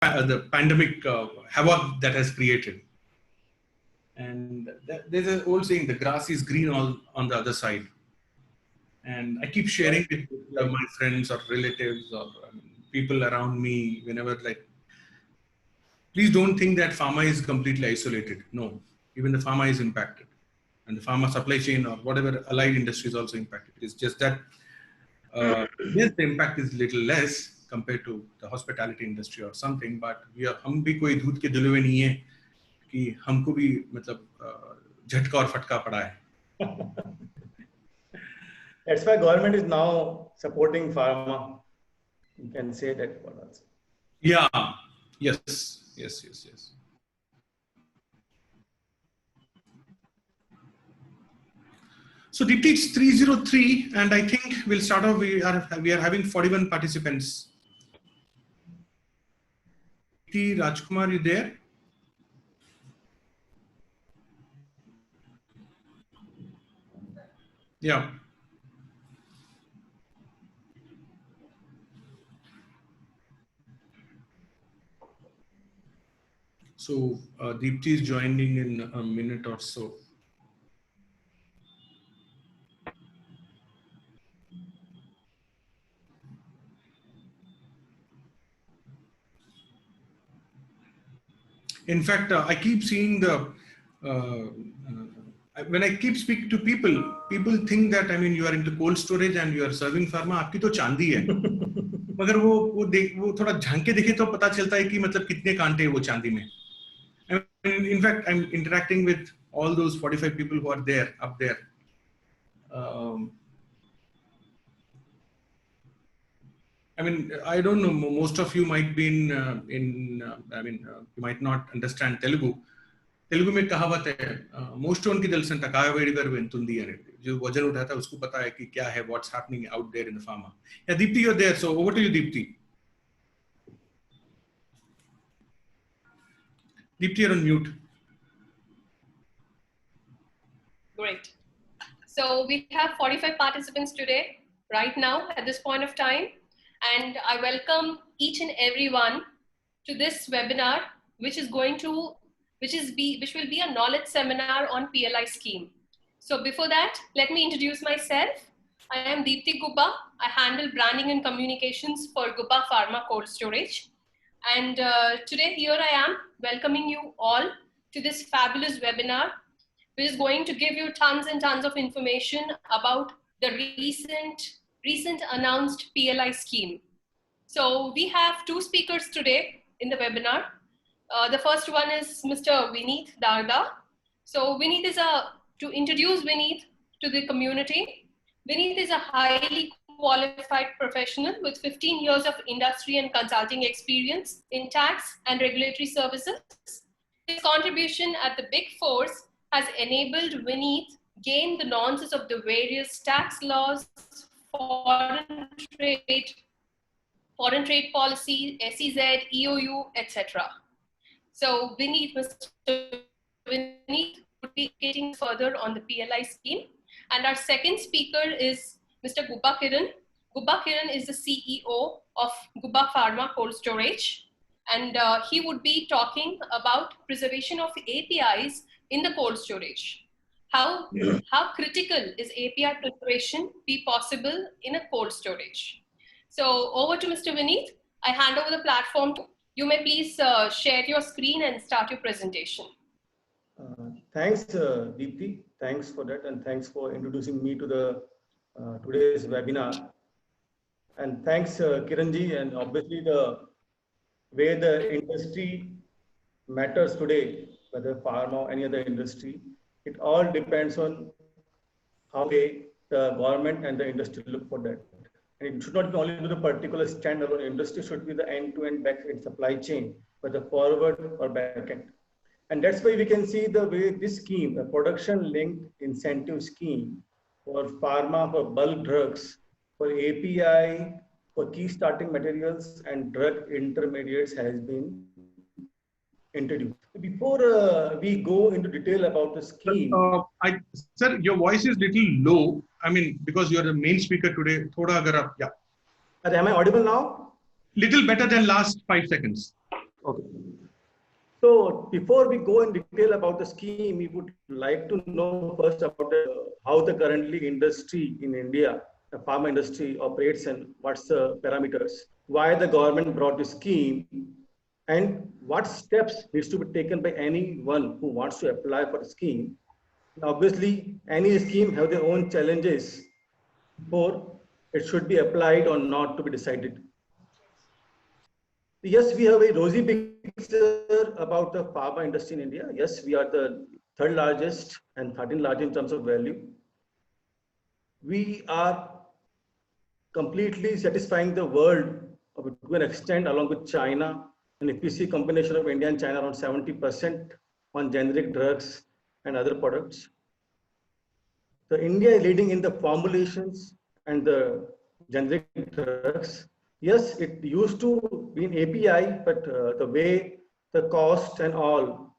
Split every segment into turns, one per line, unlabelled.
the pandemic havoc that has created. And there's an old saying, the grass is green on the other side. And I keep sharing it with my friends or relatives or people around me whenever, like, please don't think that pharma is completely isolated. No, even the pharma is impacted. And the pharma supply chain or whatever allied industry is also impacted. It's just that, yes, the impact is little less compared to the hospitality industry or something, but हम भी कोई दूध के धुले हुए नहीं है कि हमको भी मतलब झटका और फटका पड़ा है.
That's why government is now supporting pharma. You can say that for us.
Yeah. Yes. So Deepti, it's 303, and I think we'll start off. We are having 41 participants. Deepti, Rajkumar, you there? Yeah. So Deepti is joining in a minute or so. In fact, I keep seeing when I keep speaking to people, people think that, I mean, you are into cold storage and you are serving pharma. आपकी तो चांदी है. मगर वो थोड़ा झांक के देखे तो पता चलता है कि मतलब कितने कांटे हैं वो चांदी में. In fact, I'm interacting with all those 45 people who are there, up there. I mean, I don't know, most of you might be you might not understand Telugu. Telugu में कहावत है, most on की दल संता काय वेडिगर वेंतुंदी है, जो वजन उठाता है उसको पता है कि क्या है, what's happening out there in the pharma. Yeah, Deepti, you're there, so over to you, Deepti. Deepti, you're on mute.
Great. So we have 45 participants today, right now, at this point of time. And I welcome each and everyone to this webinar, which will be a knowledge seminar on PLI scheme. So before that, let me introduce myself. I am Deepti Gubba. I handle branding and communications for Gubba Pharma Cold Storage. And today here I am welcoming you all to this fabulous webinar, which is going to give you tons and tons of information about the recent announced PLI scheme. So we have two speakers today in the webinar. The first one is Mr. Vineet Darda. So Vineet to introduce Vineet to the community. Vineet is a highly qualified professional with 15 years of industry and consulting experience in tax and regulatory services. His contribution at the Big Fours has enabled Vineet gain the nuances of the various tax laws, foreign trade policy, SEZ, EOU, etc. So Mr. Vineet would be getting further on the PLI scheme. And our second speaker is Mr. Gubba Kiran. Gubba Kiran is the CEO of Gubba Pharma Cold Storage. And he would be talking about preservation of APIs in the cold storage. How critical is API preparation be possible in a cold storage? So over to Mr. Vineet. I hand over the platform to you. May please share your screen and start your presentation.
Thanks, Deepti. Thanks for that, and thanks for introducing me to the today's webinar. And thanks, Kiranji, and obviously the way the industry matters today, whether pharma or any other industry, it all depends on how the government and the industry look for that. And it should not be only to the particular standalone industry, should be the end-to-end back-end supply chain, whether forward or back-end. And that's why we can see the way this scheme, the production-linked incentive scheme for pharma, for bulk drugs, for API, for key starting materials and drug intermediates has been introduced. Before we go into detail about the scheme.
Sir, your voice is little low. I mean, because you are the main speaker today. Thoda agar aap, yeah.
Am I audible now?
Little better than last 5 seconds.
Okay. So before we go in detail about the scheme, we would like to know first about how the currently industry in India, the pharma industry operates and what's the parameters, why the government brought the scheme, and what steps needs to be taken by anyone who wants to apply for the scheme. Obviously, any scheme have their own challenges before it should be applied or not to be decided. Yes, we have a rosy picture about the pharma industry in India. Yes, we are the third largest and 13th largest in terms of value. We are completely satisfying the world to an extent along with China. And if we see combination of India and China around 70% on generic drugs and other products. The India is leading in the formulations and the generic drugs. Yes, it used to be an API, but the way the cost and all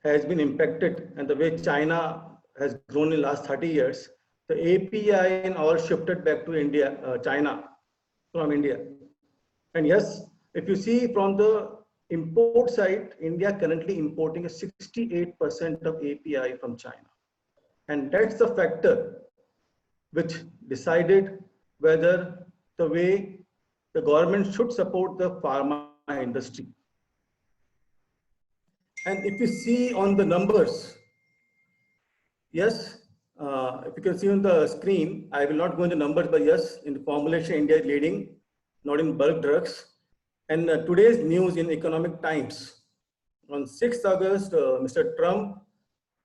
has been impacted and the way China has grown in the last 30 years, the API and all shifted back to India, China from India. And yes, if you see from the import side, India currently importing a 68% of API from China. And that's the factor which decided whether the way the government should support the pharma industry. And if you see on the numbers, yes, if you can see on the screen, I will not go into numbers, but yes, in the formulation, India is leading, not in bulk drugs. And today's news in Economic Times, on 6th August, Mr. Trump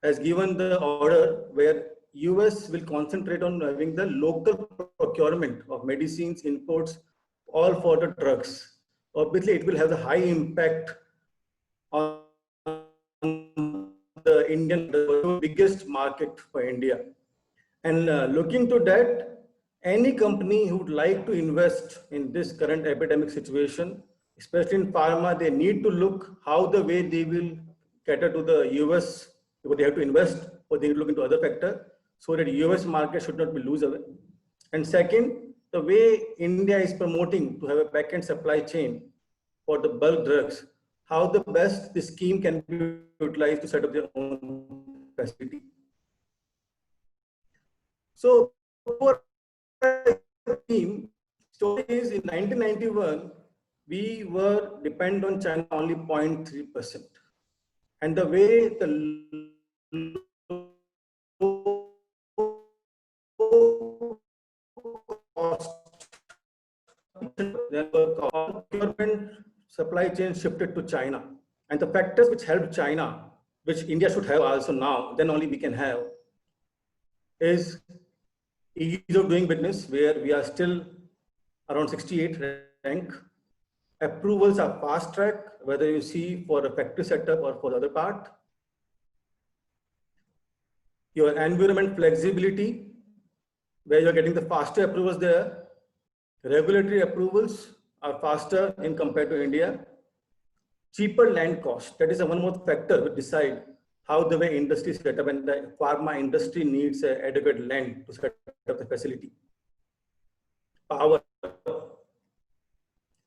has given the order where US will concentrate on having the local procurement of medicines, imports, all for the drugs. Obviously, it will have a high impact on the Indian, the biggest market for India. And looking to that, any company who would like to invest in this current epidemic situation, especially in pharma, they need to look how the way they will cater to the US, because they have to invest, or they need to look into other factor, so that US market should not be lose away. And second, the way India is promoting to have a back-end supply chain for the bulk drugs, how the best the scheme can be utilized to set up their own facility. So for the scheme, story is in 1991, we were dependent on China only 0.3%. And the way the procurement supply chain shifted to China. And the factors which helped China, which India should have also now, then only we can have, is ease of doing business, where we are still around 68 rank. Approvals are fast track, whether you see for a factory setup or for the other part. Your environment flexibility, where you're getting the faster approvals there. Regulatory approvals are faster in compared to India. Cheaper land cost, that is one more factor which decide how the way industry is set up, and the pharma industry needs adequate land to set up the facility. Power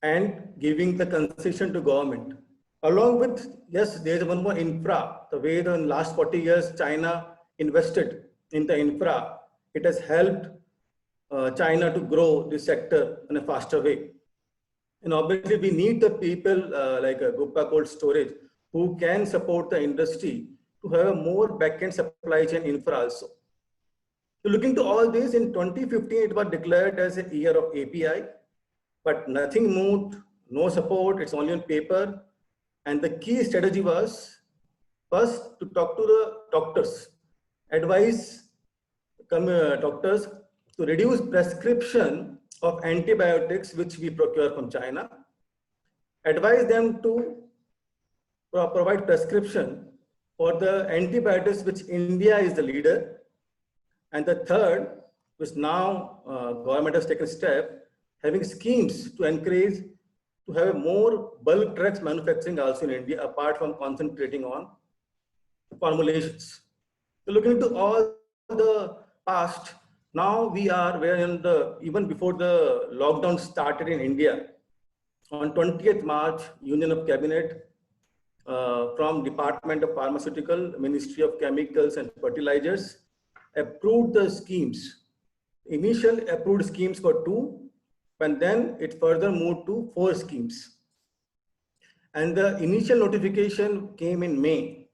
and giving the concession to government. Along with, yes, there is one more infra. The way the last 40 years China invested in the infra, it has helped China to grow this sector in a faster way. And obviously we need the people like Gupta Cold Storage who can support the industry to have a more back-end supply chain infra also. So looking to all this, in 2015, it was declared as a year of API, but nothing moved, no support, it's only on paper. And the key strategy was first to talk to the doctors, advise doctors to reduce prescription of antibiotics which we procure from China, advise them to provide prescription for the antibiotics which India is the leader. And the third, which now government has taken a step, having schemes to encourage to have more bulk drugs manufacturing also in India, apart from concentrating on formulations. So looking into all the past, now we are where in the, even before the lockdown started in India, On 20th March, Union of Cabinet from Department of Pharmaceutical, Ministry of Chemicals and Fertilizers approved the schemes. Initial approved schemes for 2, and then it further moved to 4 schemes. And the initial notification came in May.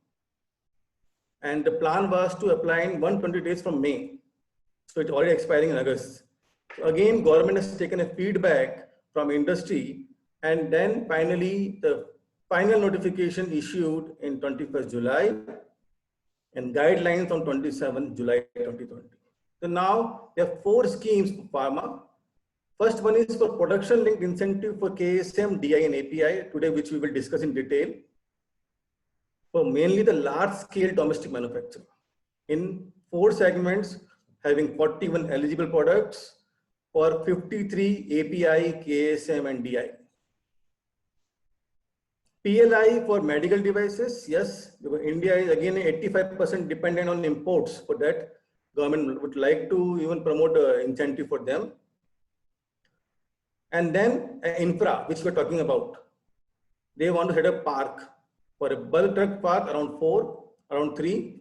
And the plan was to apply in 120 days from May. So it's already expiring in August. So again, government has taken a feedback from industry, and then finally the final notification issued in 21st July and guidelines on 27th July 2020. So now there are 4 schemes for pharma. First one is for production linked incentive for KSM, DI and API today, which we will discuss in detail, for mainly the large scale domestic manufacturing in 4 segments having 41 eligible products for 53 API, KSM and DI. PLI for medical devices, yes, India is again 85% dependent on imports. For that, government would like to even promote an incentive for them. And then infra, which we're talking about. They want to set up park for a bulk drug park around 3,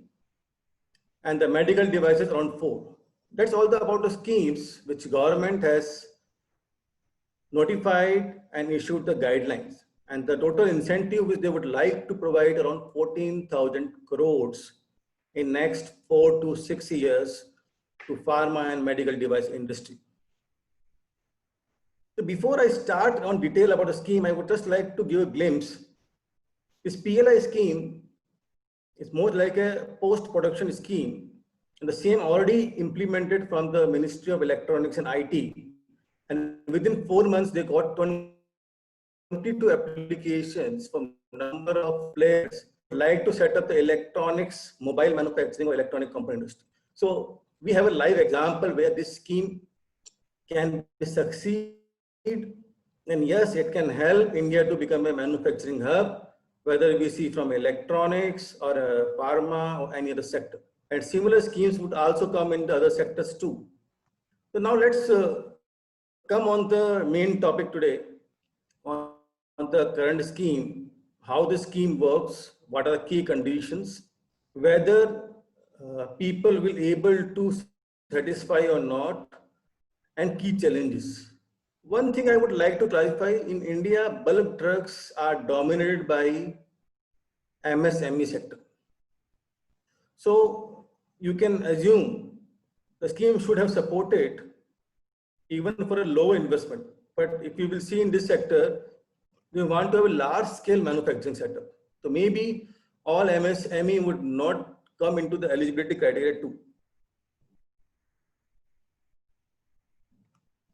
and the medical devices around 4. That's all about the schemes which government has notified and issued the guidelines. And the total incentive which they would like to provide around 14,000 crores in next 4 to 6 years to pharma and medical device industry. So before I start on detail about the scheme, I would just like to give a glimpse. This PLI scheme is more like a post-production scheme, and the same already implemented from the Ministry of Electronics and IT. And within 4 months, they got 22 applications from number of players who like to set up the electronics, mobile manufacturing or electronic component industry. So we have a live example where this scheme can succeed. And yes, it can help India to become a manufacturing hub, whether we see from electronics or pharma or any other sector. And similar schemes would also come in the other sectors too. So now let's come on the main topic today, on the current scheme, how the scheme works, what are the key conditions, whether people will be able to satisfy or not, and key challenges. One thing I would like to clarify, in India, bulk drugs are dominated by MSME sector. So you can assume the scheme should have supported even for a low investment. But if you will see in this sector, we want to have a large scale manufacturing setup. So maybe all MSME would not come into the eligibility criteria too.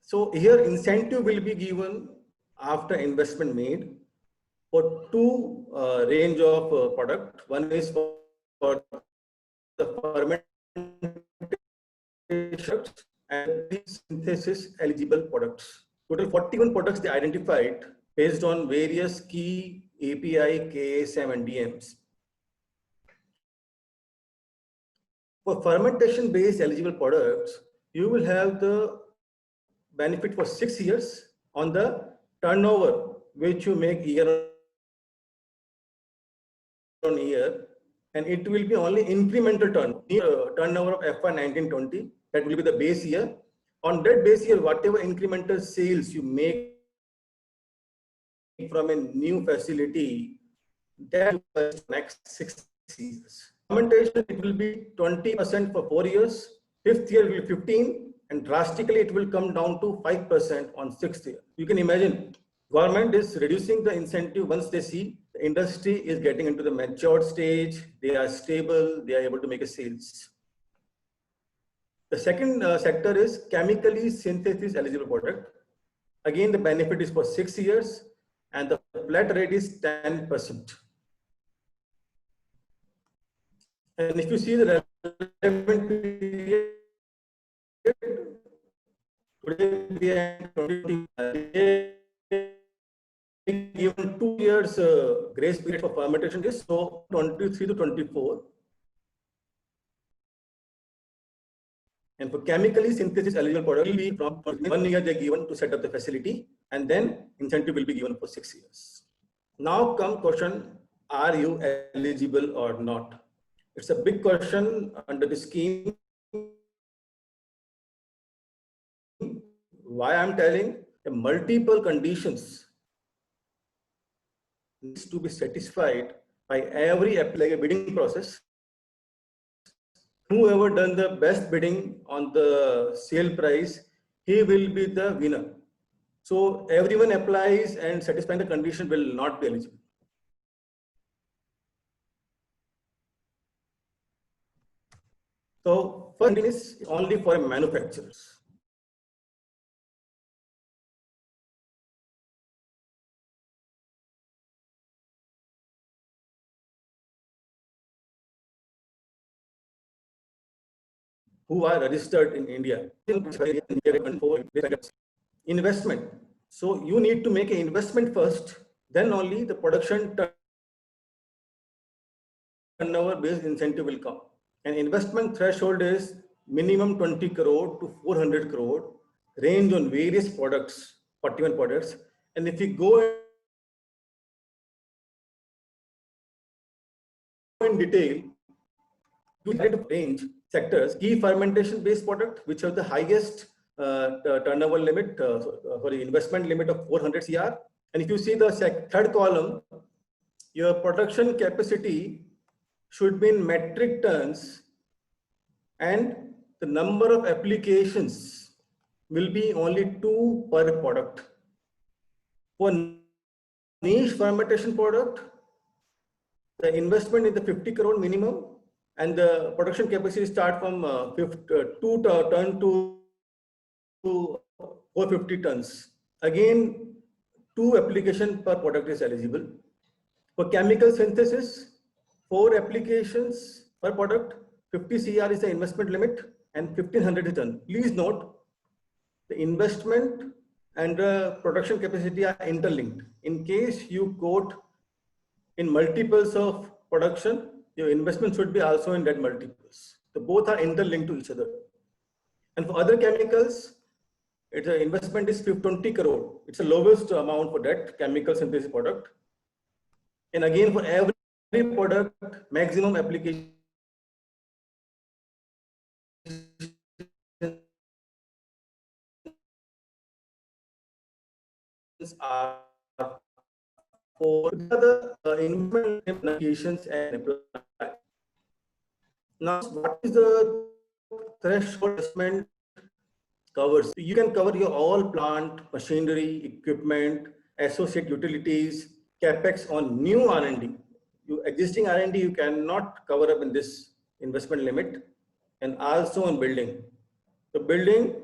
So here incentive will be given after investment made for 2 range of product. One is for the fermentation and synthesis eligible products. Total 41 products they identified based on various key API, KSM and DMs. For fermentation based eligible products, you will have the benefit for 6 years on the turnover which you make year on year, and it will be only incremental turnover of FY 1920. That will be the base year. On that base year, whatever incremental sales you make from a new facility, that will be next 6 years. Fermentation, it will be 20% for 4 years. 5th year will be 15%. And drastically, it will come down to 5% on 6th year. You can imagine, government is reducing the incentive once they see the industry is getting into the matured stage, they are stable, they are able to make a sales. The second sector is chemically synthesis eligible product. Again, the benefit is for 6 years and the flat rate is 10%. And if you see the relevant period, today we have 20, given 2 years grace period for fermentation is so 23 to 24. And for chemically synthesis eligible product, will be from 1 year they given to set up the facility. and then incentive will be given for 6 years. Now come question, are you eligible or not? It's a big question under the scheme. Why I'm telling, the multiple conditions needs to be satisfied by every like a bidding process. Whoever done the best bidding on the sale price, he will be the winner. So everyone applies and satisfying the condition will not be eligible. So first is only for manufacturers. Who are registered in India. Investment. So you need to make an investment first, then only the production turnover based incentive will come. An investment threshold is minimum 20 crore to 400 crore, range on various products, 41 products. And if you go in detail, you get range sectors, key fermentation based product, which have the highest turnover limit, for the investment limit of 400 CR. And if you see the third column, your production capacity should be in metric tons, and the number of applications will be only 2 per product. For niche fermentation product, the investment is the 50 crore minimum, and the production capacity start from 2 ton to 450 tons. Again, 2 application per product is eligible. For chemical synthesis, 4 applications per product, 50 CR is the investment limit, and 1500 is done. Please note, the investment and the production capacity are interlinked. In case you quote in multiples of production, your investment should be also in that multiples. So both are interlinked to each other. And for other chemicals, its investment is 20 crore. It's the lowest amount for that chemical synthesis product. And again, for every product, maximum application are for the investment applications and apply. Now, what is the threshold investment covers? You can cover your all plant, machinery, equipment, associate utilities, capex on new R&D. Your existing R&D you cannot cover up in this investment limit, and also on building. So building,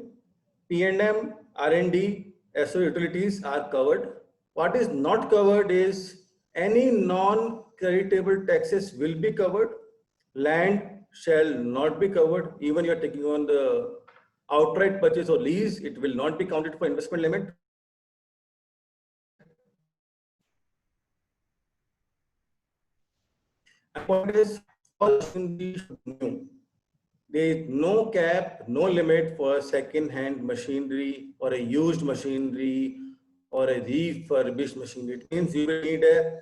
P&M, R&D, associate utilities are covered. What is not covered is any non-creditable taxes will be covered. Land shall not be covered. Even you are taking on the outright purchase or lease, it will not be counted for investment limit. And what is all new? There is no cap, no limit for second-hand machinery or a used machinery or a refurbished machinery. It means you will need a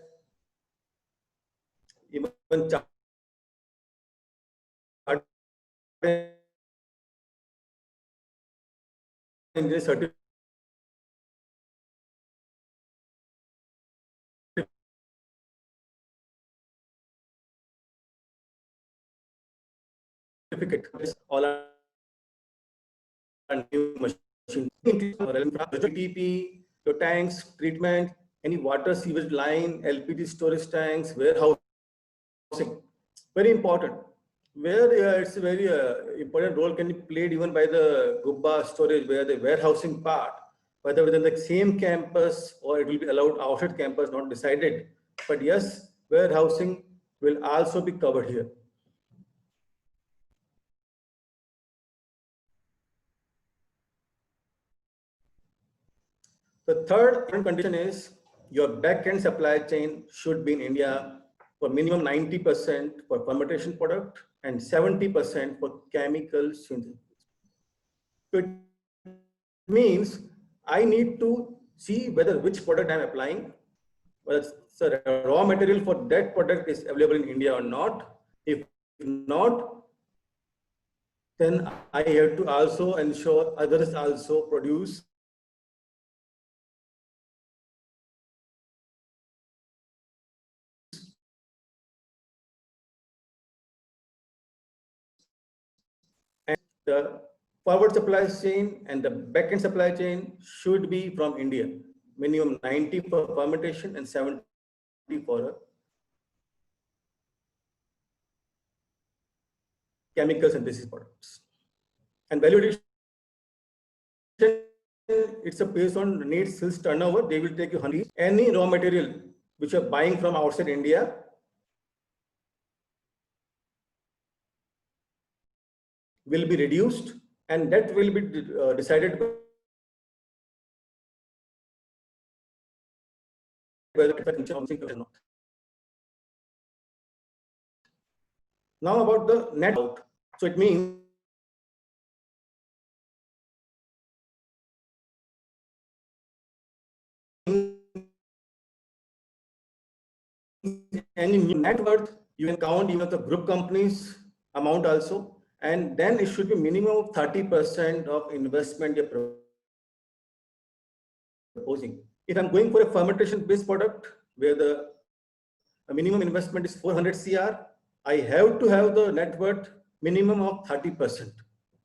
even engineer certificate all are new machines, TP, your tanks, treatment, any water sewage line, LPG storage tanks, warehousing. Very important. Where it's a very important role can be played even by the Gubba storage, where the warehousing part, whether within the same campus or it will be allowed outside campus, not decided. But yes, warehousing will also be covered here. The third condition is your back-end supply chain should be in India for minimum 90% for fermentation product and 70% for chemical synthesis. So it means I need to see whether which product I'm applying, whether the raw material for that product is available in India or not. If not, then I have to also ensure others also produce and the forward supply chain and the back-end supply chain should be from India. Minimum 90 for fermentation and 70 for chemical synthesis products. And value addition, it's a based on needs, skills, turnover. They will take you 100. Any raw material which you're buying from outside India will be reduced, and that will be decided by whether it's or not. Now about the net out. So it means any new net worth, you can count even the group companies amount also, and then it should be minimum of 30% of investment you're proposing. If I'm going for a fermentation-based product where the minimum investment is 400 CR, I have to have the net worth minimum of 30%.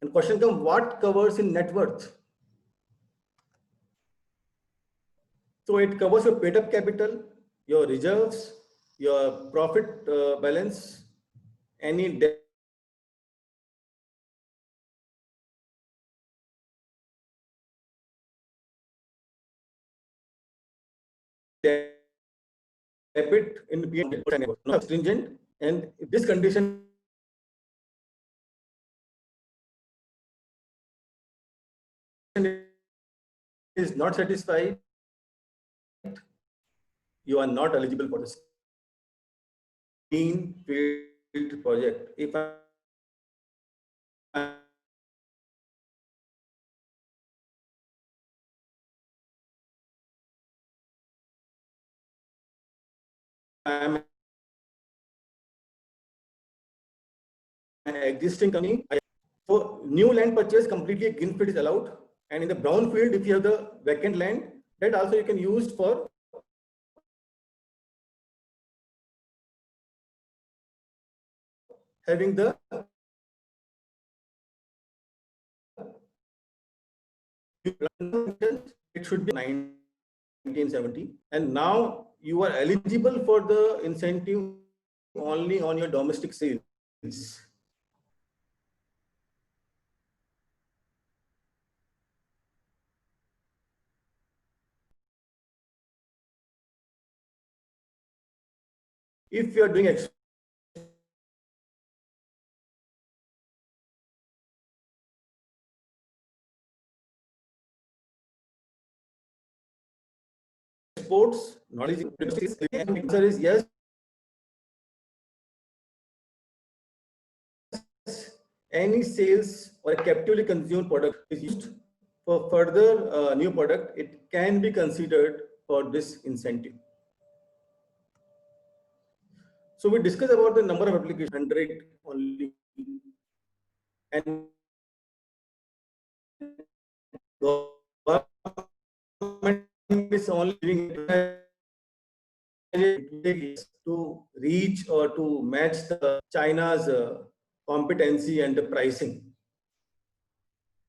And question comes, what covers in net worth? So it covers your paid up capital, your reserves, your profit balance, any debt, debit in P&L, not stringent, and if this condition is not satisfied, you are not eligible for this greenfield project. If I am an existing company, so new land purchase completely greenfield is allowed, and in the brownfield, if you have the vacant land, that also you can use for having the it should be 1970, and now you are eligible for the incentive only on your domestic sales. If you are doing exports, knowledge, the answer is yes. Any sales or captively consumed product is used for further new product, it can be considered for this incentive. So we discussed about the number of applications, 100 only, and government is only giving to reach or to match the China's competency and the pricing.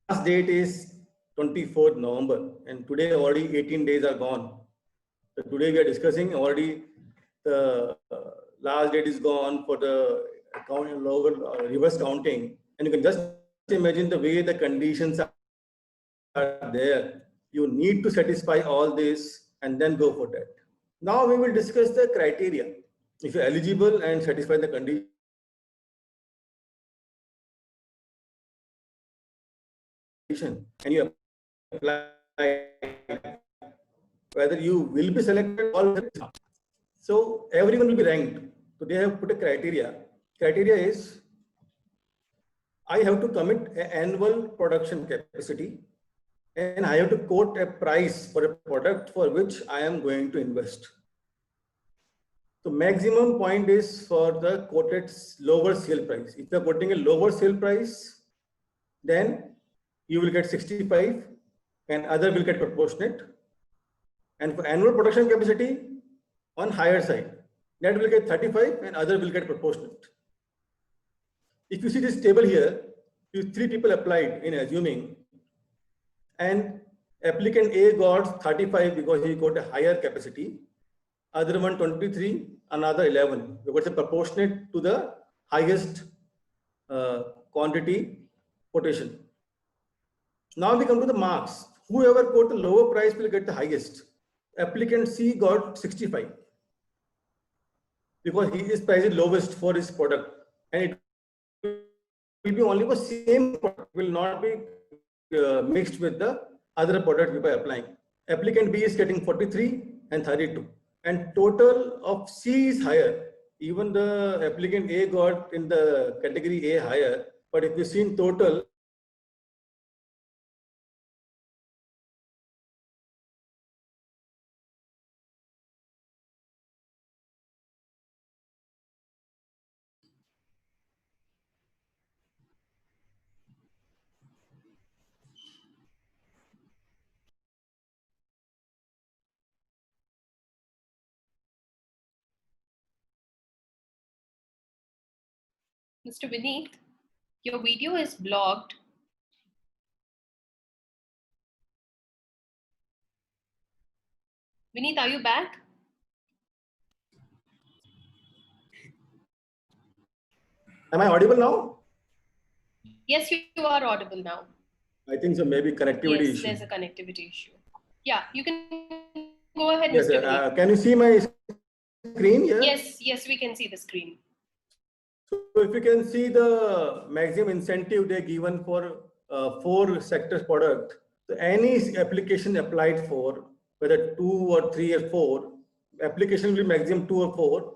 Last date is 24th November, and today already 18 days are gone. So today we are discussing already the last date is gone for the account lower reverse counting, and you can just imagine the way the conditions are there. You need to satisfy all this and then go for that. Now we will discuss the criteria. If you're eligible and satisfy the condition, and you apply, whether you will be selected or not. So everyone will be ranked. So they have put a criteria. Criteria is, I have to commit an annual production capacity and I have to quote a price for a product for which I am going to invest. So maximum point is for the quoted lower sale price. If you're quoting a lower sale price, then you will get 65 and other will get proportionate. And for annual production capacity on higher side, that will get 35 and other will get proportionate. If you see this table here, if 3 people applied in assuming, and applicant A got 35 because he got a higher capacity, other one 23, another 11, because it's proportionate to the highest quantity quotation. Now we come to the marks. Whoever got the lower price will get the highest. Applicant C got 65 because he is priced lowest for his product, and it will be only for same product, will not be mixed with the other product we by applying. Applicant B is getting 43 and 32, and total of C is higher. Even the applicant A got in the category A higher, but if you see in total,
Mr. Vineet, your video is blocked. Vineet, are you back?
am I audible now?
Yes, you are audible now.
I think so. Maybe connectivity
Yes,
issue.
there's a connectivity issue. Yeah, you can go ahead,
Yes,
Mr. Vineet.
can you see my screen here?
Yes, we can see the screen.
So if you can see the maximum incentive they given for 4 sectors product, so any application applied for, whether 2 or 3 or 4, application will be maximum 2 or 4,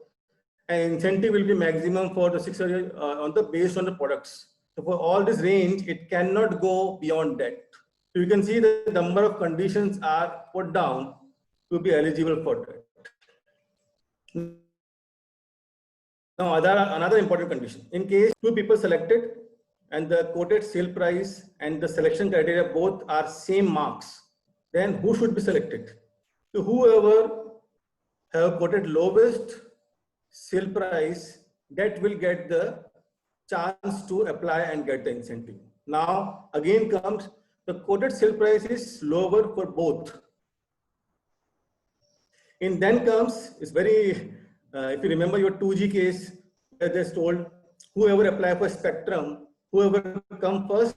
and incentive will be maximum for the 6 on the based on the products. So for all this range, it cannot go beyond that. So you can see the number of conditions are put down to be eligible for that. Now, another important condition. In case 2 people selected and the quoted sale price and the selection criteria both are same marks, then who should be selected? So whoever have quoted lowest sale price, that will get the chance to apply and get the incentive. Now, again comes the quoted sale price is lower for both. And then comes, it's very, if you remember your 2G case, where they told whoever apply for spectrum, whoever come first,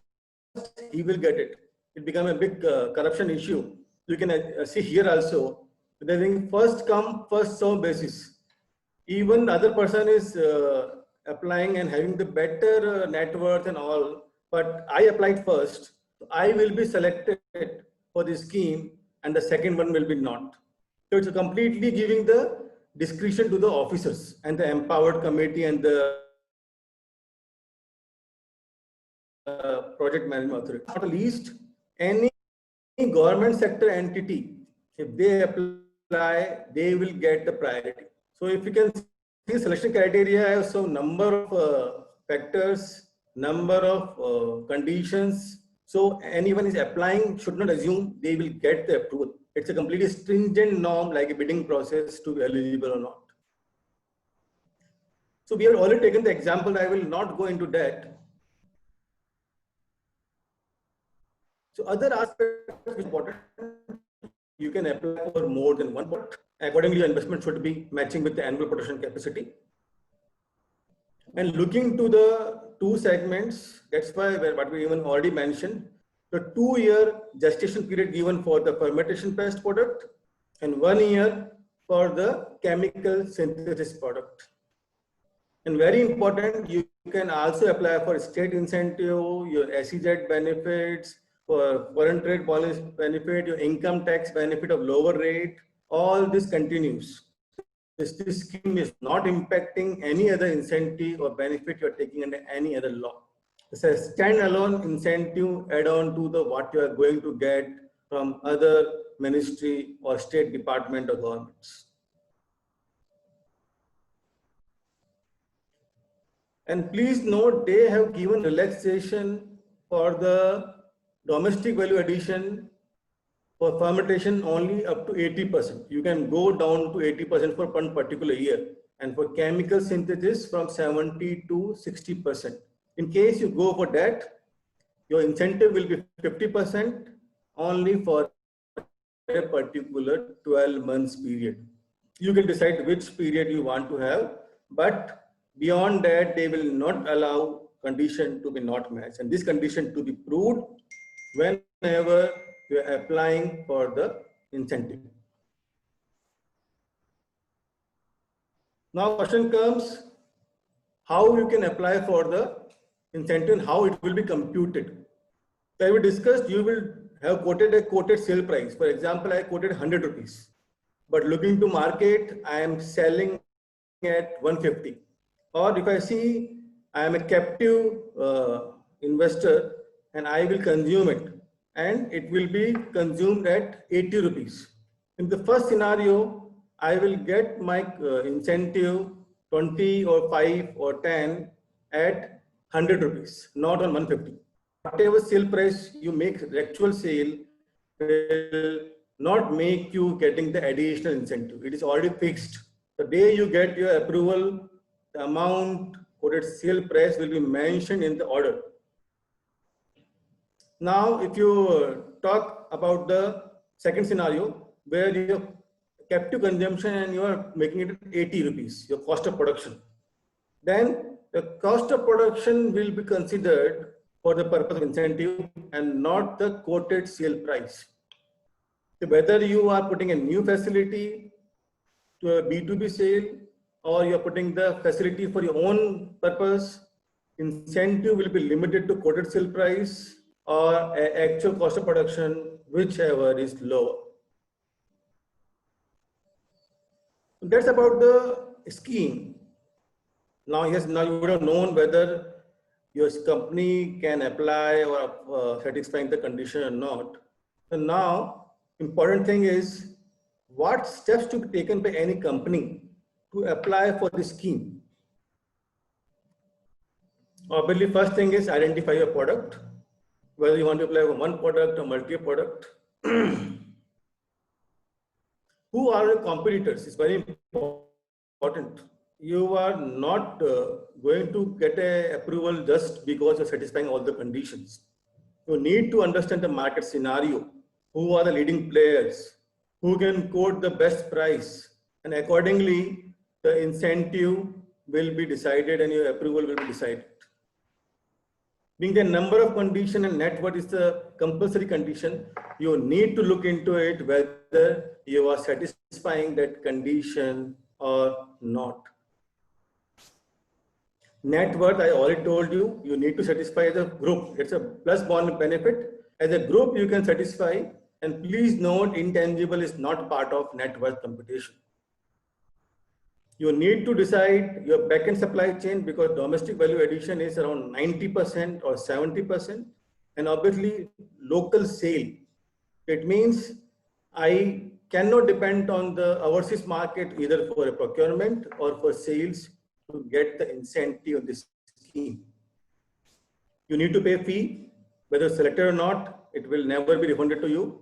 he will get it. It became a big corruption issue. You can see here also, they're doing first come, first serve basis. Even the other person is applying and having the better net worth and all, but I applied first, I will be selected for the scheme and the second one will be not. So it's completely giving the discretion to the officers and the empowered committee and the project management authority. Not the least, any government sector entity, if they apply, they will get the priority. So if you can see selection criteria, so number of factors, number of conditions. So anyone is applying should not assume they will get the approval. It's a completely stringent norm, like a bidding process, to be eligible or not. So we have already taken the example. I will not go into that. So other aspects important. You can apply for more than one product. Accordingly, your investment should be matching with the annual production capacity. And looking to the 2 segments, that's why what we even already mentioned, the 2-year gestation period given for the fermentation pest product and 1 year for the chemical synthesis product. And very important, you can also apply for state incentive, your SEZ benefits, for foreign trade policy benefit, your income tax benefit of lower rate, all this continues. This scheme is not impacting any other incentive or benefit you're taking under any other law. It's a standalone incentive add-on to the what you are going to get from other ministry or state department or governments. And please note, they have given relaxation for the domestic value addition for fermentation only up to 80%. You can go down to 80% for one particular year. And for chemical synthesis from 70 to 60%. In case you go for that, your incentive will be 50% only for a particular 12 months period. You can decide which period you want to have, but beyond that, they will not allow condition to be not matched. And this condition to be proved whenever you are applying for the incentive. Now question comes, how you can apply for the incentive and how it will be computed. So we discussed, you will have quoted a quoted sale price. For example, I quoted 100 rupees, but looking to market, I am selling at 150. Or if I see I am a captive investor and I will consume it, and it will be consumed at 80 rupees. In the first scenario, I will get my incentive 20 or 5 or 10 at 100 rupees, not on 150. Whatever sale price you make, the actual sale will not make you getting the additional incentive. It is already fixed. The day you get your approval, the amount quoted sale price will be mentioned in the order. Now, if you talk about the second scenario where you have captive consumption and you are making it 80 rupees, your cost of production, then the cost of production will be considered for the purpose of incentive and not the quoted sale price. So whether you are putting a new facility to a B2B sale or you are putting the facility for your own purpose, incentive will be limited to quoted sale price or actual cost of production, whichever is lower. That's about the scheme. Now, yes, now you would have known whether your company can apply or satisfying the condition or not. And now, important thing is what steps to be taken by any company to apply for the scheme. Obviously, first thing is identify your product, whether you want to apply for one product or multi-product. Who are your competitors? It's very important. You are not going to get an approval just because you're satisfying all the conditions. You need to understand the market scenario. Who are the leading players? Who can quote the best price? And accordingly, the incentive will be decided and your approval will be decided. Being the number of condition and net worth is the compulsory condition, you need to look into it whether you are satisfying that condition or not. Net worth, I already told you, you need to satisfy as a group. It's a plus bond benefit. As a group, you can satisfy. And please note, intangible is not part of net worth computation. You need to decide your back-end supply chain because domestic value addition is around 90% or 70%. And obviously, local sale. It means I cannot depend on the overseas market either for a procurement or for sales to get the incentive of this scheme. You need to pay a fee, whether selected or not, it will never be refunded to you.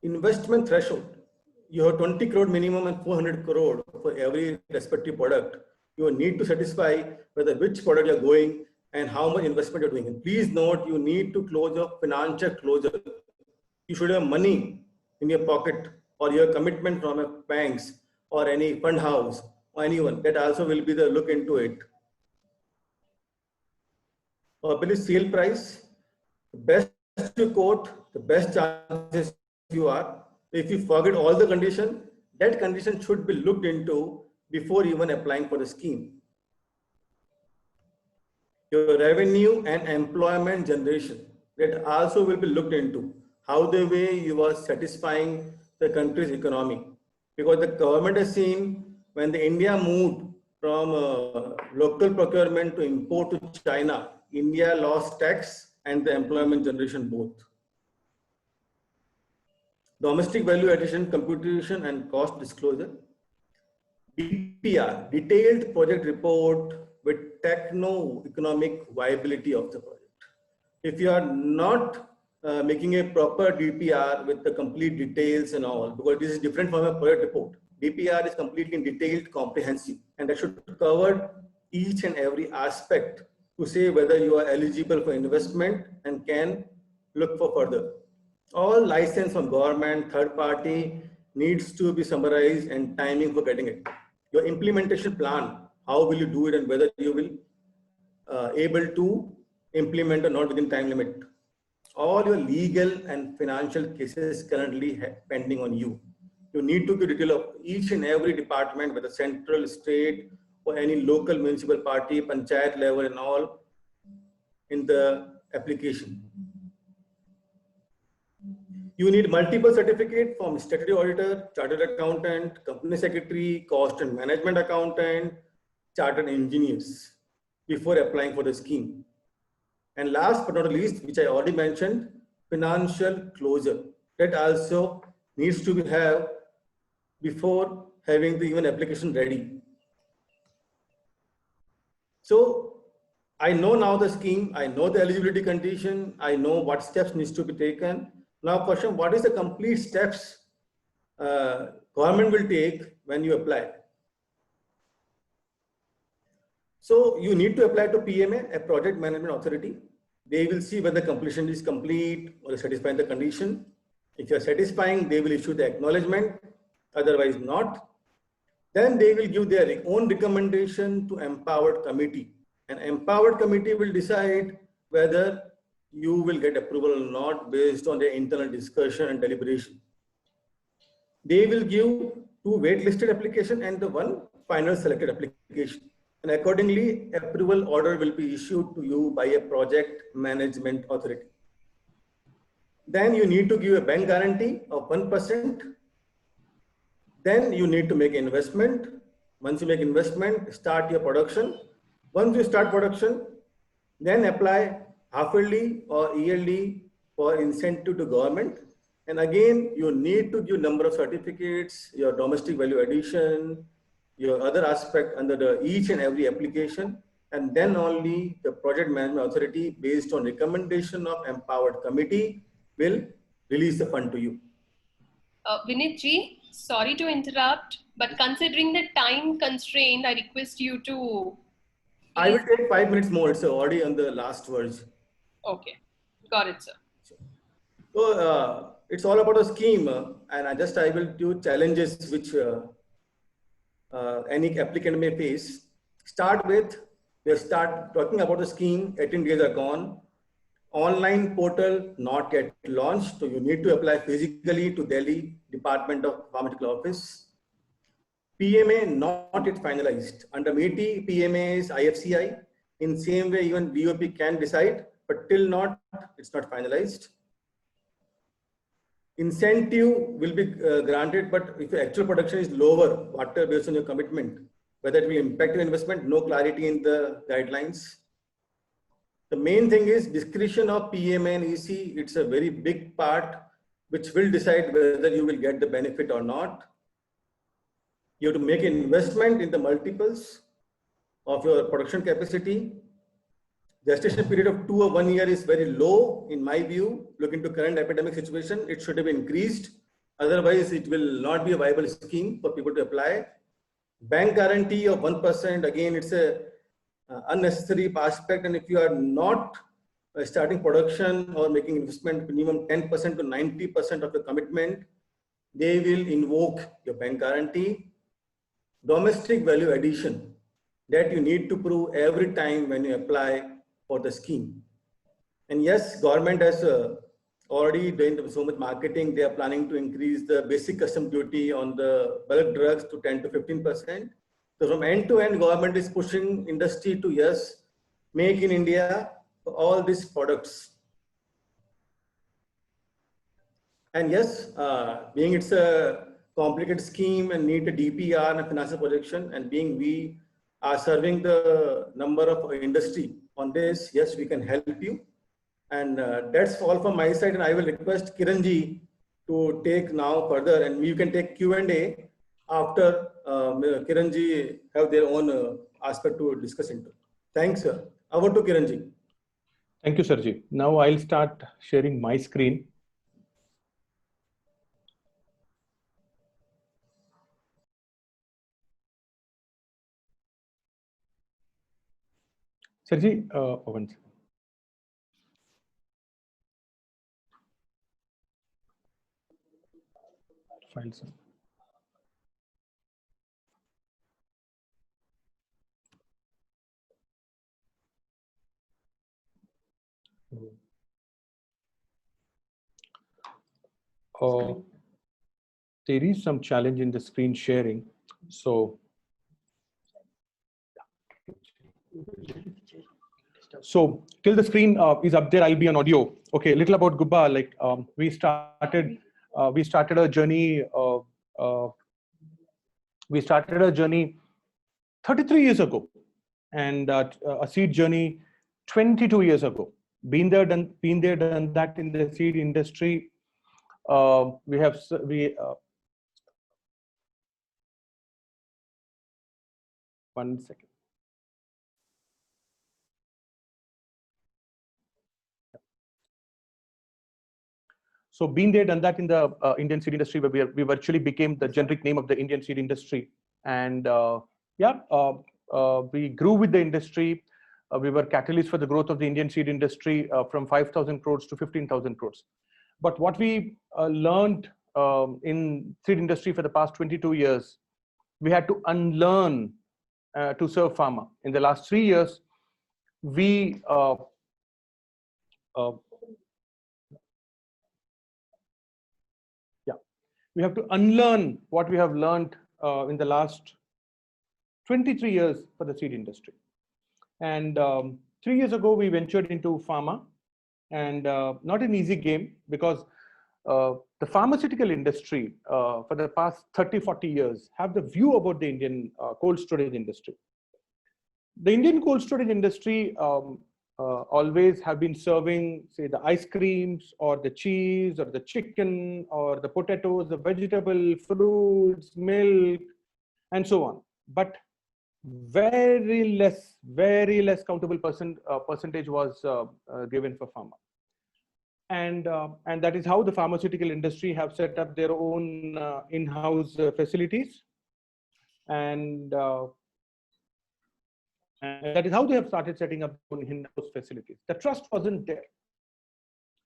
Investment threshold. You have 20 crore minimum and 400 crore for every respective product. You need to satisfy whether which product you're going and how much investment you're doing. And please note, you need to close your financial closure. You should have money in your pocket or your commitment from a banks or any fund house or anyone. That also will be the look into it. Or sale price, the best you quote, the best chances you are. If you forget all the condition, that condition should be looked into before even applying for the scheme. Your revenue and employment generation, that also will be looked into. How the way you are satisfying the country's economy. Because the government has seen when the India moved from local procurement to import to China, India lost tax and the employment generation both. Domestic value addition, computation and cost disclosure. DPR, detailed project report with techno-economic viability of the project. If you are not making a proper DPR with the complete details and all, because this is different from a project report. DPR is completely detailed, comprehensive, and that should cover each and every aspect to say whether you are eligible for investment and can look for further. All license from government, third party needs to be summarized and timing for getting it. Your implementation plan, how will you do it and whether you will able to implement or not within time limit. All your legal and financial cases currently pending on you. You need to give detail of each and every department, whether central, state, or any local municipal party, panchayat level and all in the application. You need multiple certificates from statutory auditor, chartered accountant, company secretary, cost and management accountant, chartered engineers before applying for the scheme. And last but not least, which I already mentioned, financial closure. That also needs to be have before having the even application ready. So I know now the scheme, I know the eligibility condition, I know what steps needs to be taken. Now question, what is the complete steps government will take when you apply? So you need to apply to PMA, a project management authority. They will see whether completion is complete or satisfying the condition. If you are satisfying, they will issue the acknowledgement, otherwise not. Then they will give their own recommendation to empowered committee. An empowered committee will decide whether you will get approval or not based on their internal discussion and deliberation. They will give 2 waitlisted application and the 1 final selected application. And accordingly, approval order will be issued to you by a project management authority. Then you need to give a bank guarantee of 1%. Then you need to make investment. Once you make investment, start your production. Once you start production, then apply half-yearly or yearly for incentive to government. And again, you need to give number of certificates, your domestic value addition, your other aspect under the each and every application. And then only the project management authority, based on recommendation of empowered committee, will release the fund to you.
Vinit ji, sorry to interrupt, but considering the time constraint, I request you to...
I will take 5 minutes more. It's already on the last verse.
Okay, got it, sir.
So it's all about a scheme, and I will do challenges which any applicant may face. Start with, they start talking about the scheme, 18 days are gone. Online portal not yet launched, so you need to apply physically to Delhi Department of Pharmaceutical Office. PMA not yet finalized. Under MeitY, PMA is IFCI. In same way, even DOP can decide, but till not, it's not finalized. Incentive will be granted, but if your actual production is lower, whatever based on your commitment, whether it will impact your investment, no clarity in the guidelines. The main thing is discretion of PMA and EC. It's a very big part which will decide whether you will get the benefit or not. You have to make an investment in the multiples of your production capacity. Gestation period of 2 or 1 year is very low in my view. Look into current epidemic situation, it should have increased. Otherwise, it will not be a viable scheme for people to apply. Bank guarantee of 1%, again, it's a unnecessary aspect. And if you are not starting production or making investment minimum 10% to 90% of the commitment, they will invoke your bank guarantee. Domestic value addition that you need to prove every time when you apply for the scheme. And yes, government has already done so much marketing. They are planning to increase the basic custom duty on the bulk drugs to 10 to 15%. So from end to end, government is pushing industry to, yes, make in India for all these products. And yes, being it's a complicated scheme and need a DPR and a financial projection, and being we are serving the number of industry on this, yes, we can help you. And that's all from my side. And I will request Kiranji to take now further, and you can take Q&A after Kiranji have their own aspect to discuss into. Thanks, sir. Over to Kiranji.
Thank you, Sarji. Now I'll start sharing my screen. Sarji, one second. Files. There is some challenge in the screen sharing. So till the screen is up there, I'll be on audio. Okay, a little about Gubba. Like we started a journey. We started a journey 33 years ago, and a seed journey 22 years ago. Been there, done that in the seed industry. One second. So been there, done that in the Indian seed industry, where we virtually became the generic name of the Indian seed industry. And we grew with the industry. We were catalysts for the growth of the Indian seed industry from 5,000 crores to 15,000 crores. But what we learned in seed industry for the past 22 years, we had to unlearn to serve pharma. In the last 3 years, we have to unlearn what we have learned in the last 23 years for the seed industry. And 3 years ago, we ventured into pharma, and not an easy game, because the pharmaceutical industry for the past 30, 40 years have the view about the Indian cold storage industry. The Indian cold storage industry always have been serving, say, the ice creams or the cheese or the chicken or the potatoes, the vegetable, fruits, milk, and so on. But very less countable percentage was given for pharma. And that is how the pharmaceutical industry have set up their own in-house facilities. And that is how they have started setting up in-house facilities. The trust wasn't there.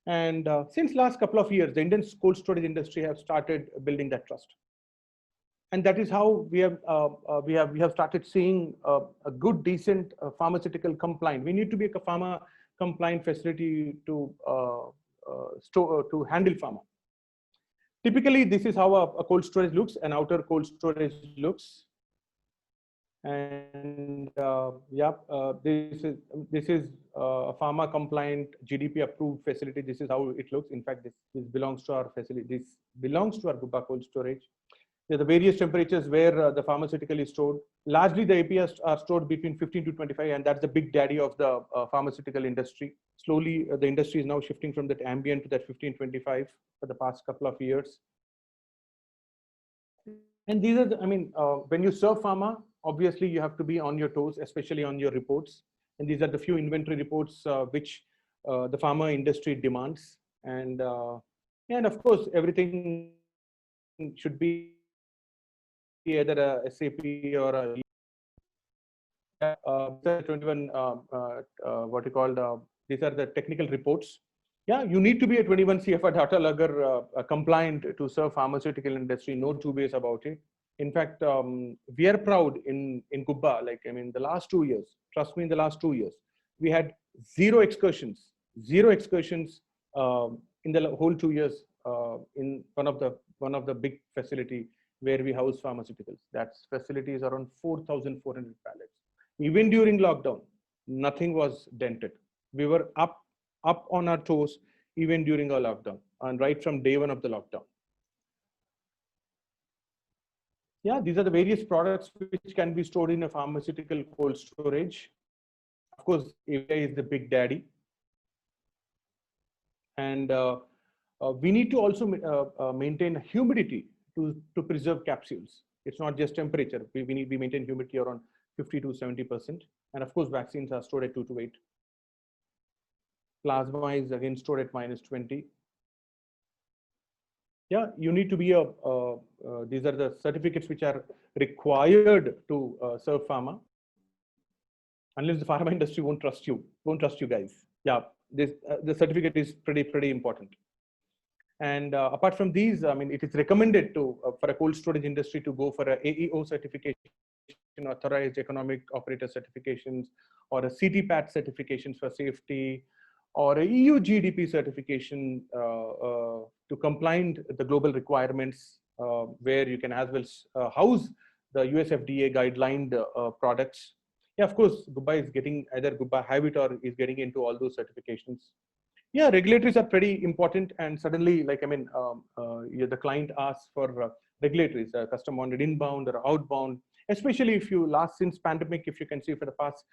And since last couple of years, the Indian cold storage industry have started building that trust. And that is how we have started seeing a good, decent pharmaceutical compliant. We need to be a pharma compliant facility to handle pharma. Typically, this is how a cold storage looks. An outer cold storage looks. And this is a pharma compliant GDP approved facility. This is how it looks. In fact, this belongs to our facility. This belongs to our Gubba cold storage. There are the various temperatures where the pharmaceutical is stored. Largely, the APIs are stored between 15 to 25, and that's the big daddy of the pharmaceutical industry. Slowly, the industry is now shifting from that ambient to that 15, 25 for the past couple of years. And these are, when you serve pharma, obviously you have to be on your toes, especially on your reports. And these are the few inventory reports which the pharma industry demands. And of course, everything should be either a SAP or a 21, what you call, these are the technical reports. Yeah, you need to be a 21 CFR data logger compliant to serve pharmaceutical industry, no two ways about it. In fact, we are proud in Gubba, the last 2 years, trust me, in the last 2 years, we had zero excursions in the whole 2 years in one of the big facility where we house pharmaceuticals. That facility is around 4,400 pallets. Even during lockdown, nothing was dented. We were up on our toes even during our lockdown, and right from day one of the lockdown. Yeah, these are the various products which can be stored in a pharmaceutical cold storage. Of course, API is the big daddy. And we need to also maintain humidity to preserve capsules. It's not just temperature. We maintain humidity around 50 to 70%. And of course, vaccines are stored at 2 to 8. Plasma is again stored at -20. Yeah, you need to be these are the certificates which are required to serve pharma. Unless the pharma industry won't trust you guys. Yeah, the certificate is pretty important. And apart from these, I mean, it is recommended to for a cold storage industry to go for a AEO certification, authorized economic operator certifications, or a CTPAT certifications for safety, or a EU GDP certification to comply with the global requirements, where you can as well house the US FDA guidelined products. Yeah, of course, Gubba is getting either Gubba Habit or is getting into all those certifications. Yeah, regulatories are pretty important, and suddenly, like, I mean, the client asks for regulatories, custom bonded inbound or outbound, especially if you since pandemic, if you can see for the past,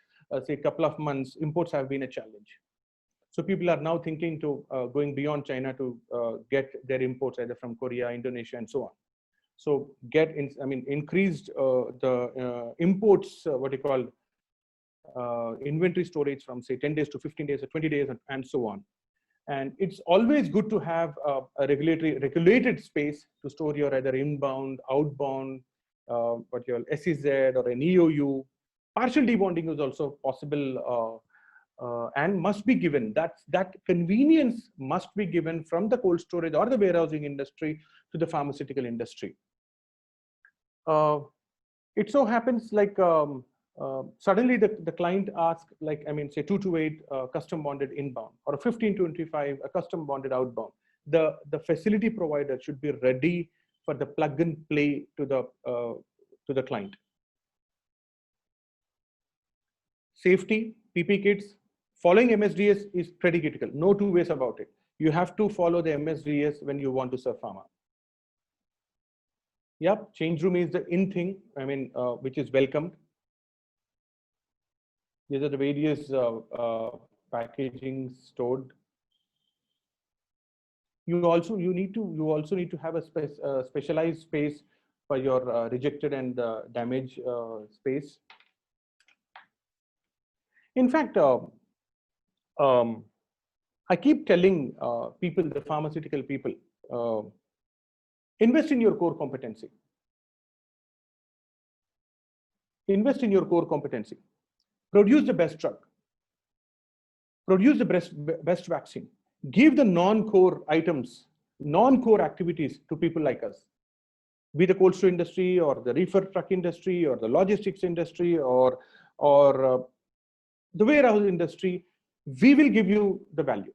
say, couple of months, imports have been a challenge. So people are now thinking to going beyond China to get their imports either from Korea, Indonesia, and so on. So increased the imports, what you call inventory storage from say 10 days to 15 days or 20 days and so on. And it's always good to have a regulated space to store your either inbound, outbound, what your SEZ or an EOU. Partial debonding is also possible and must be given. That convenience must be given from the cold storage or the warehousing industry to the pharmaceutical industry. It so happens like suddenly the client asks, like, I mean, say 2 to 8 custom bonded inbound or a 15 to 25 a custom bonded outbound. The facility provider should be ready for the plug and play to the client. Safety, PP kits, following MSDS is pretty critical. No two ways about it. You have to follow the MSDS when you want to serve pharma. Yep, change room is the in thing, I mean, which is welcomed. These are the various packaging stored. You also need to have a specialized space for your rejected and damaged space. In fact, I keep telling people, the pharmaceutical people, invest in your core competency. Invest in your core competency. Produce the best drug. Produce the best vaccine. Give the non-core items, non-core activities to people like us. Be the cold store industry or the reefer truck industry or the logistics industry or the warehouse industry, we will give you the value.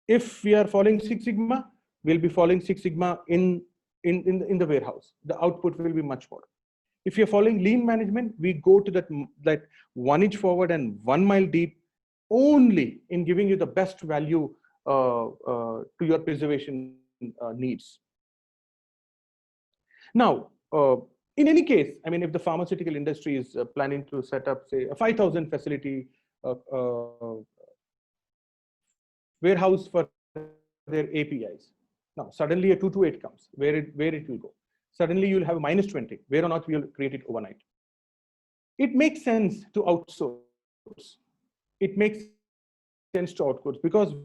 If we are following Six Sigma, we'll be following Six Sigma in the warehouse. The output will be much more. If you're following lean management, we go to that 1 inch forward and 1 mile deep only in giving you the best value to your preservation needs. Now, in any case, I mean, if the pharmaceutical industry is planning to set up, say, a 5,000 facility warehouse for their APIs, now suddenly a 2 to 8 comes, where it will go. Suddenly you'll have -20, where or not we'll create it overnight. It makes sense to outsource. It makes sense to outsource because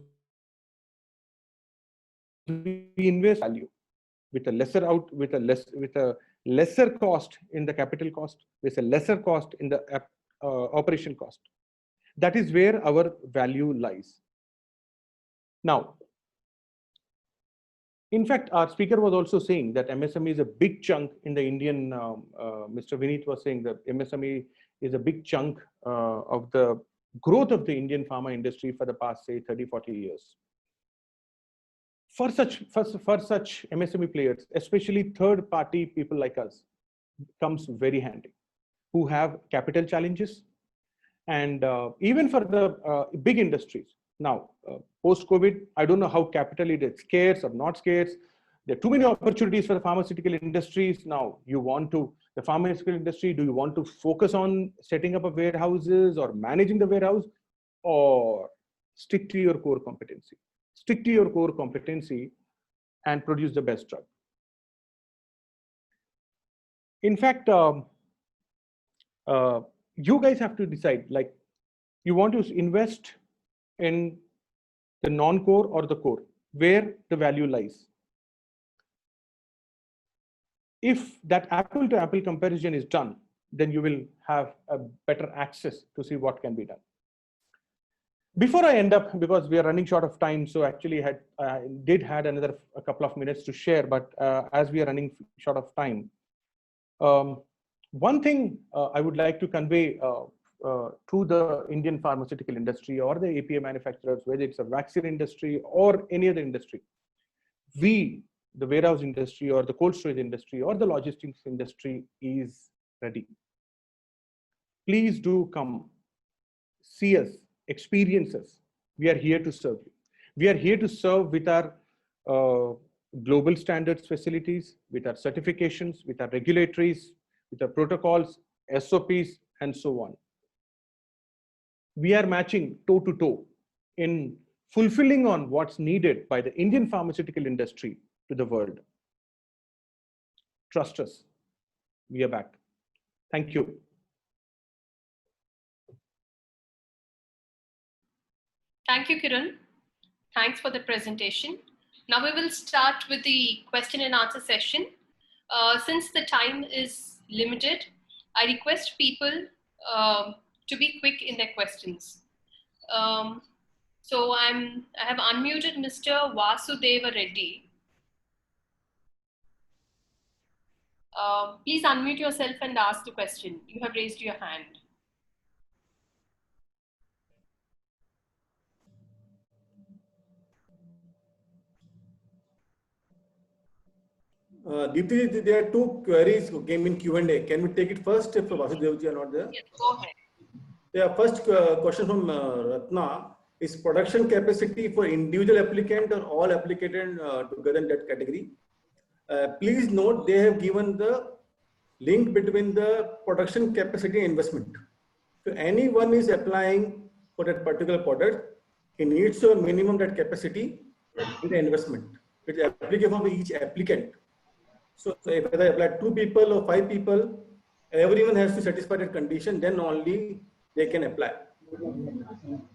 we invest value with a lesser cost in the capital cost, with a lesser cost in the operation cost. That is where our value lies. Now, in fact, our speaker was also saying that MSME is a big chunk in the Indian, Mr. Vineet was saying that MSME is a big chunk of the growth of the Indian pharma industry for the past, say, 30, 40 years. For such MSME players, especially third-party people like us, comes very handy, who have capital challenges. And even for the big industries. Now, post-COVID, I don't know how capital it is scarce or not scarce. There are too many opportunities for the pharmaceutical industries. Now, the pharmaceutical industry, do you want to focus on setting up a warehouses or managing the warehouse, or stick to your core competency? Stick to your core competency and produce the best drug. In fact, you guys have to decide, like, you want to invest in the non-core or the core, where the value lies. If that apple to apple comparison is done, then you will have a better access to see what can be done. Before I end up, because we are running short of time, so actually I did had a couple of minutes to share, but as we are running short of time, one thing I would like to convey to the Indian pharmaceutical industry or the API manufacturers, whether it's a vaccine industry or any other industry, the warehouse industry or the cold storage industry or the logistics industry is ready. Please do come, see us, experience us. We are here to serve you. We are here to serve with our global standards facilities, with our certifications, with our regulatories, with our protocols, SOPs, and so on. We are matching toe to toe in fulfilling on what's needed by the Indian pharmaceutical industry to the world. Trust us. We are back. Thank you.
Thank you, Kiran. Thanks for the presentation. Now we will start with the question and answer session. Since the time is limited, I request people to be quick in their questions. So I have unmuted Mr. Vasudeva Reddy. Please unmute yourself and ask the question. You have raised your hand.
Deepti, there are two queries who came in Q&A. Can we take it first if Vasudevji are not there?
Yes, go ahead.
Yeah, first question from Ratna is production capacity for individual applicant or all applicant together in that category. Please note they have given the link between the production capacity and investment. So anyone is applying for that particular product, he needs to have minimum that capacity and the investment. It's applicable for each applicant. So if I apply 2 people or 5 people, everyone has to satisfy that condition, then only they can apply.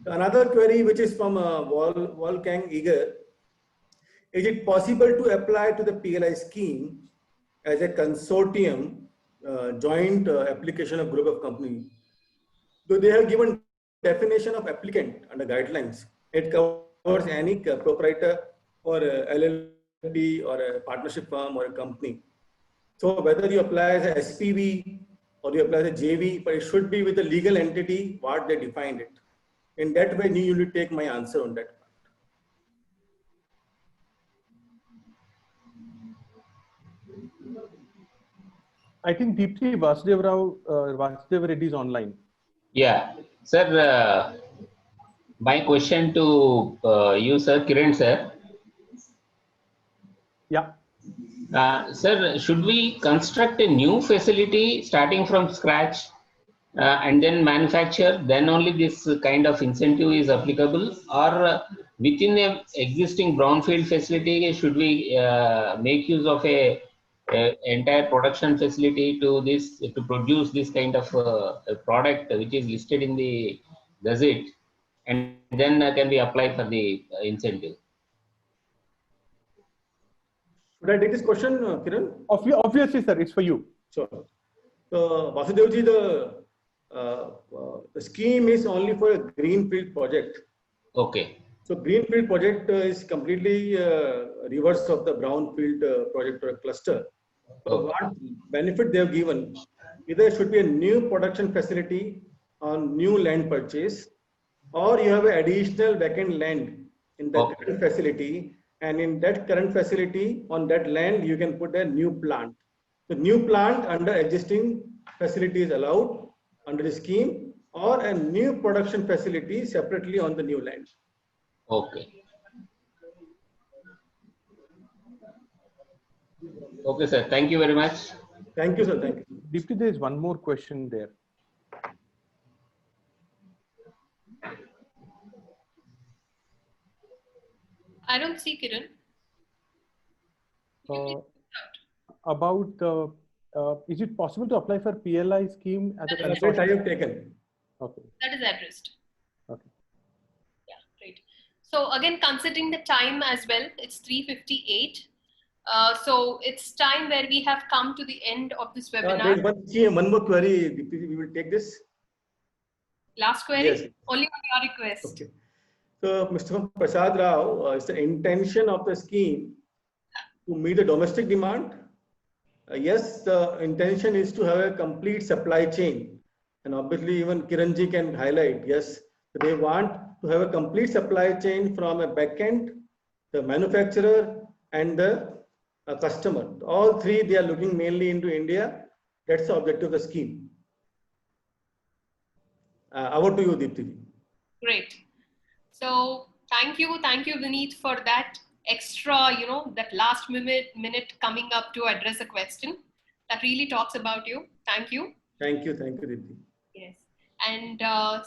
Another query which is from Wolfgang Eger, is it possible to apply to the PLI scheme as a consortium, joint application of group of companies? So they have given definition of applicant under guidelines. It covers any proprietor or LLP or a partnership firm or a company. So whether you apply as a SPV or you apply as a JV, but it should be with the legal entity what they defined it. In that way, you need to take my answer on that.
I think Deepti Vasudeva Reddy is online.
Yeah, sir, my question to you, sir, Kiran, sir.
Yeah.
Sir, should we construct a new facility starting from scratch and then manufacture, then only this kind of incentive is applicable, or within a existing brownfield facility, should we make use of a entire production facility to produce this kind of a product which is listed in the gazette, and then can we apply for the incentive?
Should I take this question, Kiran?
Obviously, sir, it's for you.
Sure. So Vasudevji, the scheme is only for a greenfield project.
Okay.
So greenfield project is completely reverse of the brownfield project or a cluster. So what benefit they have given, either should be a new production facility on new land purchase, or you have an additional vacant land in the current facility, and in that current facility on that land you can put a new plant. The new plant under existing facility is allowed under the scheme, or a new production facility separately on the new land.
Okay. Okay, sir. Thank you very much.
Thank you, sir. Thank you.
Deepti, there is one more question there.
I don't see Kiran.
Uh, about is it possible to apply for PLI scheme as a
Yes, I
consortium?
have taken.
Okay.
That is addressed.
Okay.
Yeah, great. So again, considering the time as well, it's 3:58. So it's time where we have come to the end of this
There
webinar.
is one more query. Deepti, we will take this.
Last query?
Yes.
Only on your request.
Okay. So, Mr. Prasad Rao, is the intention of the scheme to meet the domestic demand? Yes, the intention is to have a complete supply chain. And obviously, even Kiranji can highlight, yes, they want to have a complete supply chain from a backend, the manufacturer, and the customer. All three, they are looking mainly into India. That's the objective of the scheme. Over to you, Deepti.
Great. So thank you, Vineet, for that extra, that last minute coming up to address a question. That really talks about you. Thank you.
Thank you, Deepti.
Yes. And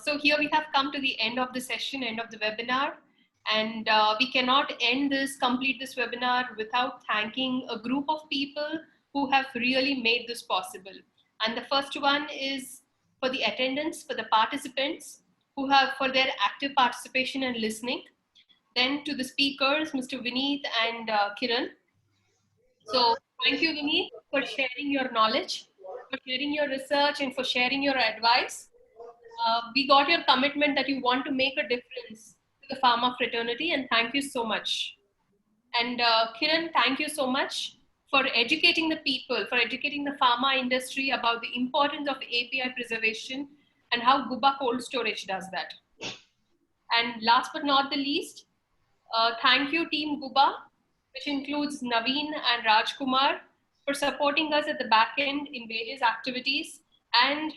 so here we have come to the end of the session, end of the webinar. And we cannot complete this webinar without thanking a group of people who have really made this possible. And the first one is for the attendants, for the participants who have for their active participation and listening. Then to the speakers, Mr. Vineet and Kiran. So thank you, Vineet, for sharing your knowledge, for sharing your research, and for sharing your advice. We got your commitment that you want to make a difference to the pharma fraternity, and thank you so much. And Kiran, thank you so much for educating the people, for educating the pharma industry about the importance of API preservation and how Guba Cold Storage does that. And last but not the least, thank you, Team Guba, which includes Naveen and Rajkumar, for supporting us at the back end in various activities. And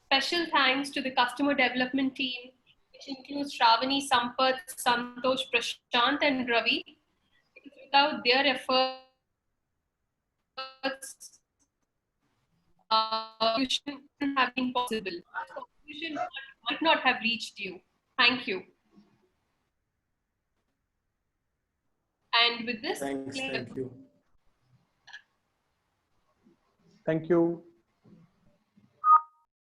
special thanks to the customer development team, which includes Shravani, Sampath, Santosh, Prashant, and Ravi. Because without their efforts, solution wouldn't have been possible. Solution might not have reached you. Thank you. And with this,
Thanks. Thank you.
Thank you.